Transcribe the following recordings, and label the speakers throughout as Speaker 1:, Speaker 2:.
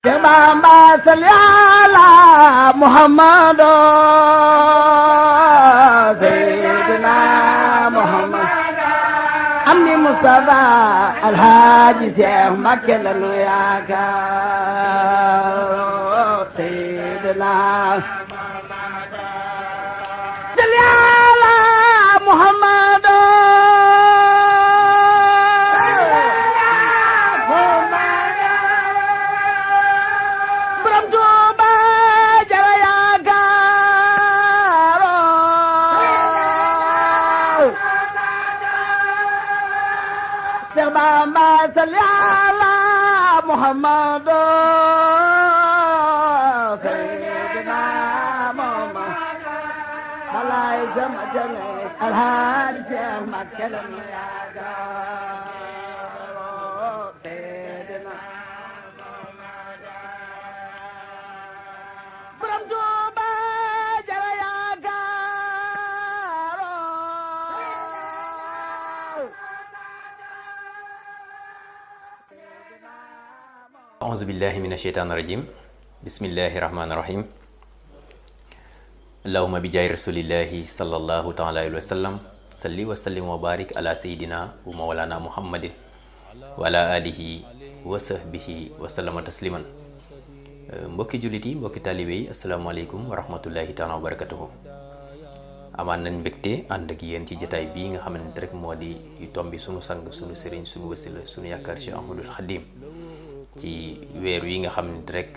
Speaker 1: Bamba salli ala Muhammad Sayyidina Muhammad amni Mustafa Alhaji Cheikh Mbacké lanu yaakaar Sayyidina salli ala Muhammad Bamba salli ala Muhammad Sayyidina Muhammad balay sama jane Alhaji Cheikh Mbacké lanu yaakaar Sayyidina Borom Tuuba jara yaakaar
Speaker 2: auzu billahi mina sheytaani rajim bismillahi rahmaani rahim allahumma bi jaay rasulillahi sallallahu taala alayhi wa sallam salli wa sallim wa barik ala sayidina wa mawlana muhammadin wa ala alihi wa sahbihi wa sallama tasliman mbokki jullit yi mbokki taalibe yi asalaamaaleykum wa rahmatullahi taala wa barakatuhu amaan nañ mbégte ànd ak yéen ci jotaay bii nga xamante rek moo di tombi sunu sang sunu sëriñ sunu wasila sunu yaakaar Cheikh Ahmadul Khadim ci weer yi nga xamante rek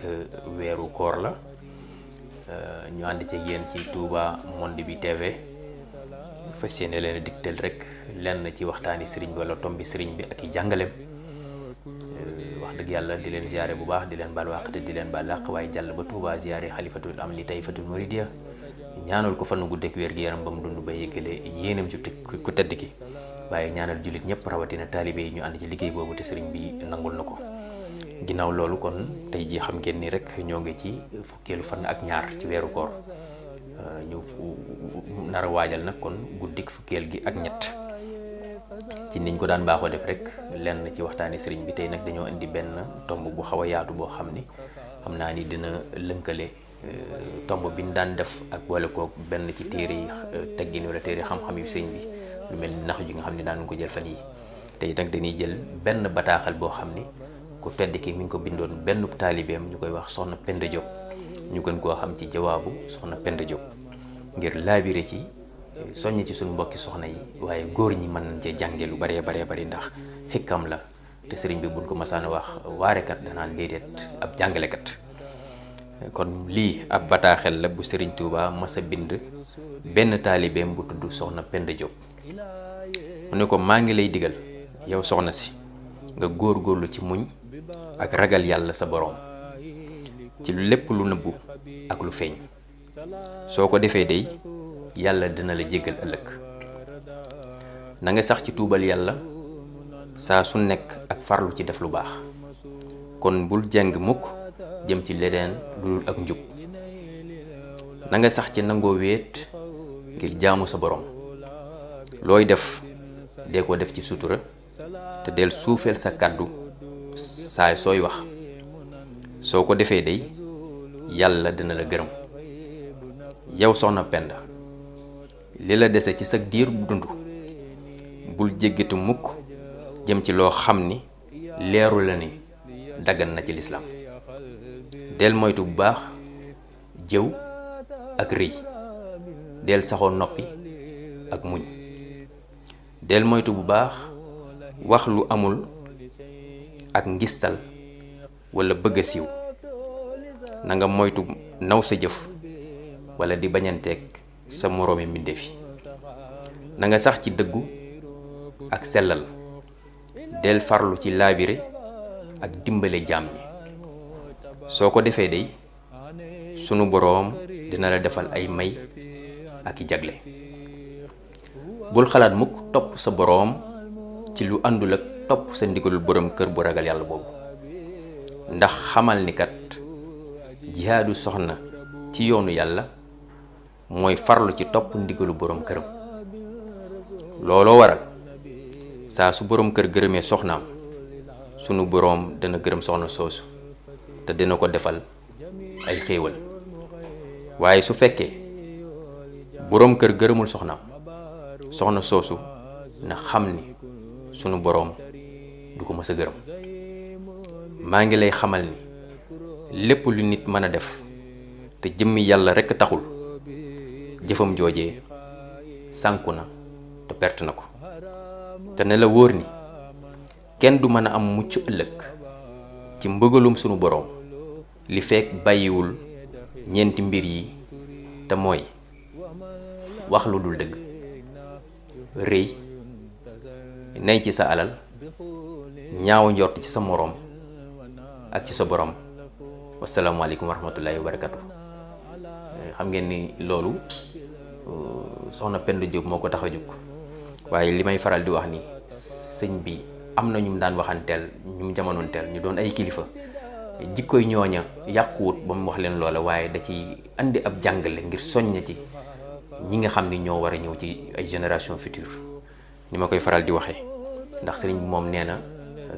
Speaker 2: weeru koor la ñu ànd ci yéen ci Touba Monde bi TV fas yéene leen a digtal rek lenn ci waxtaani sëriñ bi wala tombi sëriñ bi ak i jàngaleem wax dëgg yàlla di leen ziare bu baax di leen baal wàq te di leen baal làq waaye jàll ba Touba ziare xalifatul am li tayfatul muridiya ñaanal ko fan gu dekk wér gi yaram ba mu dund ba yëggale yéenam ci ku tedd ki waaye ñaanal jullit ñëpp rawatina taalibe yi ñu ànd ci liggéey boobu te sëriñ bi nangul na ko. ginnaaw loolu kon tey jii xam ngeen ni rek ñoo ngi ci fukkeelu fan ak ñaar ci weeru koor ñu nar a waajal nag kon guddik fukkeel gi ak ñett ci niñ ko daan baaxoo def rek lenn ci waxtaani sëriñ bi tey nag dañoo indi benn tomb bu xaw a yaatu boo xam ni xam naa ni dina lënkale tomb bi ñu daan def ak boole kook benn ci téere yi teggin wala téere xam-xam yu sëriñ bi lu mel ni nax ji nga xam ni daan ko jël fan yi tey nag dañuy jël benn bataaxal boo xam ni ku tedd ki mi ngi ko bindoon benn taalibeem ñu koy wax soxna Penda Diop ñu gën koo xam ci jawaabu soxna Penda Diop ngir laabire ci soññ ci suñu mbokki soxna yi waaye góor ñi mën nañ cee jànge lu baree bari ndax xikkam la te sëriñ bi buñ ko masaan wax waarekat danaan déedéet ab jàngalekat kon lii ab bataaxel la bu sëriñ Touba masa bind benn taalibeem bu tudd soxna Penda Diop mu ne ko maa ngi lay digal yow soxna si nga góorgóorlu ci muñ ak ragal yàlla sa boroom ci lépp lu nëbbu ak lu feeñ soo ko defee day yàlla dina la jéggal ëllëg na nga sax ci tuubal yàlla saa su nekk ak farlu ci def lu baax kon bul jeng mukk jëm ci leneen lu dul ak njub na nga sax ci nangoo wéet ngir jaamu sa boroom looy def dee ko def ci sutura te del suufeel sa kàddu saay sooy wax soo ko defee day yàlla dina la gërëm yow soxna Penda li la dese ci sa diir bu dund bul jéggitu mukk jëm ci loo xam ni leeru la ni daggan na ci lislaam del moytu bu baax jëw ak rëy del saxoo noppi ak muñ del moytu bu baax wax lu amul ak ngistal wala bëgg a siiw na nga moytu naw sa jëf wala di bañanteeg sa moroomi mbindeef yi na nga sax ci dëggu ak sellal del farlu ci laabire ak dimbale jaam ñi soo ko defee day sunu boroom dina la defal ay may ak i jagle bul xalaat mukk topp sa boroom ci lu àndul ak topp sa ndigalul borom kër bu ragal yàlla boobu ndax xamal ni kat jihaadu soxna ci yoonu yàlla mooy farlu ci topp ndigalu borom këram looloo waral saa su borom kër gërëmee soxnaam sunu boroom dana gërëm soxna soosu te dina ko defal ay xéewal. waaye su fekkee boroom kër gërëmul soxnaam, soxna soosu na xam ni sunu boroom du ko mës a gërëm. maa ngi lay xamal ni lépp lu nit mën a def te jëmmi yàlla rekk taxul, jëfam joojee sànku na te perte na ko. te ne la wóor ni kenn du mën a am mucc ëllëg ci mbëgalum sunu boroom li fekk bàyyiwul ñeenti mbir yi, te mooy wax lu dul dëgg, rëy, nay ci sa alal, ñaaw njort ci sa moroom ak ci sa borom. wasalaamaaleykum wa rahmatullahi wa barakatu. xam ngeen ni loolu soxna Penda Diop moo ko tax a jóg, waaye li may faral di wax ni sëñ bi am na ñu mu daan waxanteel, ñu mu jamonoonteel, ñu doon ay kilifa. jikkoy ñooña yàquwut ba mu wax leen loola, waaye da ci andi ab jàngale ngir soñña ci ñi nga xam ni ñoo war a ñëw ci ay génération future. ni ma koy faral di waxee, ndax sëriñ bi moom nee na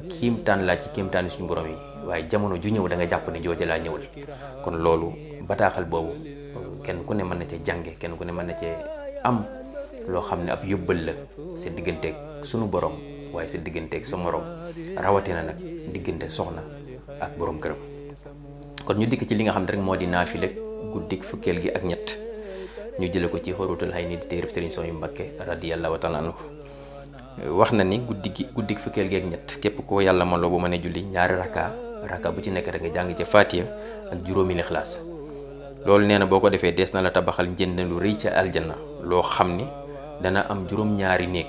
Speaker 2: kiimtaan laa ci kiimtaani suñu borom yi, waaye jamono ju ñëw da nga jàpp ne jooja laa ñëwal. kon loolu bataaxal boobu kenn ku ne mën na cee jànge, kenn ku ne mën na cee am loo xam ne ab yóbbal la sa digganteeg sunu borom, waaye sa digganteeg sa morom, rawatina nag diggante soxna ak borom këram. kon ñu dikk ci li nga xam ne rek moo di naafile guddik fukkeel gi ak ñett, ñu jële ko ci Xóorutul Hayni di téereb Sëriñ Sooy Mbakke radiyallahu taala anhu. wax na ni guddik fukkeel gi ak ñett képp koo yàlla man loo bu mën a julli ñaari raka bu ci nekk rek nga jàng ca Faatiha ak juróomi Lixlaas. loolu nee na boo ko defee dees na la tabaxal njënd lu rëy ca aljanna loo xam ni dana am juróom-ñaari néeg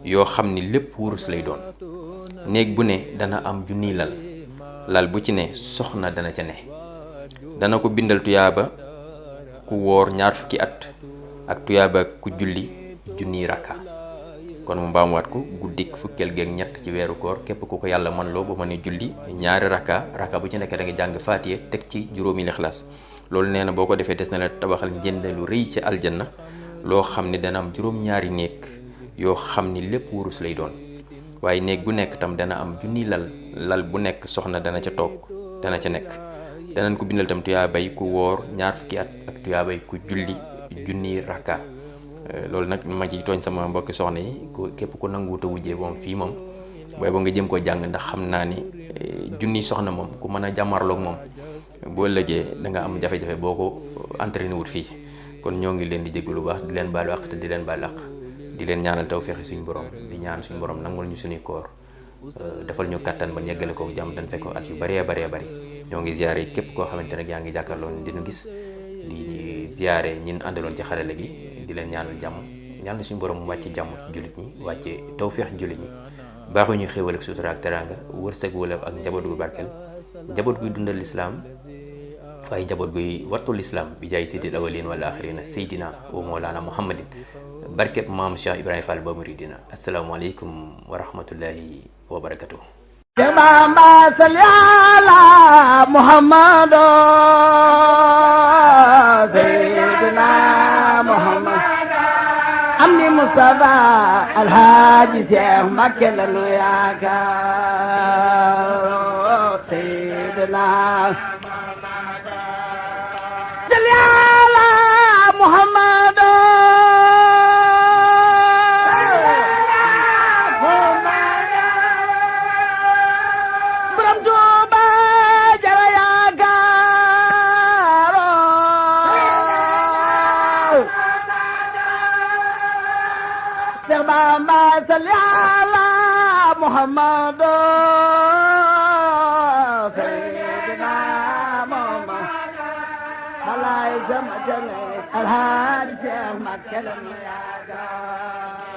Speaker 2: yoo xam ni lépp wurus lay doon. néeg bu ne dana am junniy lal bu ci ne soxna dana ca ne. dana ko bindal tuyaaba ku woor 20 fukki at ak tuyaaba ku julli junniy rakka. kon mu baamuwaat ko guddik fukkeel geeg ñett ci weeru koor képp ku ko yàlla man loo ba mën a julli ñaari rakka bu ci nekk da nga jàng Faatiha teg ci juróomi Lixlaas. loolu nee na boo ko defee des na la tabaxal njënd lu rëy ci aljanna loo xam ni dana am juróom-ñaari néeg yoo xam ni lépp wurus lay doon. waaye néeg bu nekk tam dana am junniy lal bu nekk soxna dana ca toog, dana ca nekk. danañ ko bindal tam tuyaabay ku woor 20 fukki at ak tuyaabay ku julli junniy rakka. loolu nag ma ci tooñ sama mbokki soxna yi képp ku nanguwut a wujjee moom fii moom booy ba nga jëm koo jàng, ndax xam naa ni junniy soxna moom ku mën a jàmmarloog moom boo ëllëgee da nga am jafe-jafe boo ko entraîné wut fii. kon ñoo ngi leen di jégg lu baax, di leen baalu àq te di leen baal àq, di leen ñaanal tawfeex suñu borom, di ñaan suñu borom nangul ñu suñuy koor, defal ñu kattan ba yeggale ko jàmm dañ fekk at yu bëree bari. ñoo ngi ziare képp koo xamante ne yaa ngi jàkkaarloo di ñu gis, di ziare ñin àndaloon ci xarale gi, di leen ñaanal jàmm, ñaan suñu borom mu wàcce jàmm ci jullit ñi, wàcce tawfeex jullit ñi, baaxu ñu xéewal ak sutura ak teraanga, wërsëg wala ak njaboot gu barkeel, njaboot guy dundal lislaam, waaye njaboot guy wattul lislaam bi jaay sayyidil awwalin wal axirina sayyidina wa mawlana muhammadin barkeb maam Cheikh Ibrahima Fall ba muridina. asalaamaaleykum wa rahmatullahi wa barakatuh.
Speaker 1: Bamba salli ala Muhammad sayyidina Muhammad amni Mustafa alhaji Cheikh Mbacké lanu yaakaar sayyidina salli ala Muhammad Bamba salli ala Muhammad sayyidina Muhammad balay sama jane alhaji Cheikh Mbacké lanu yaakaar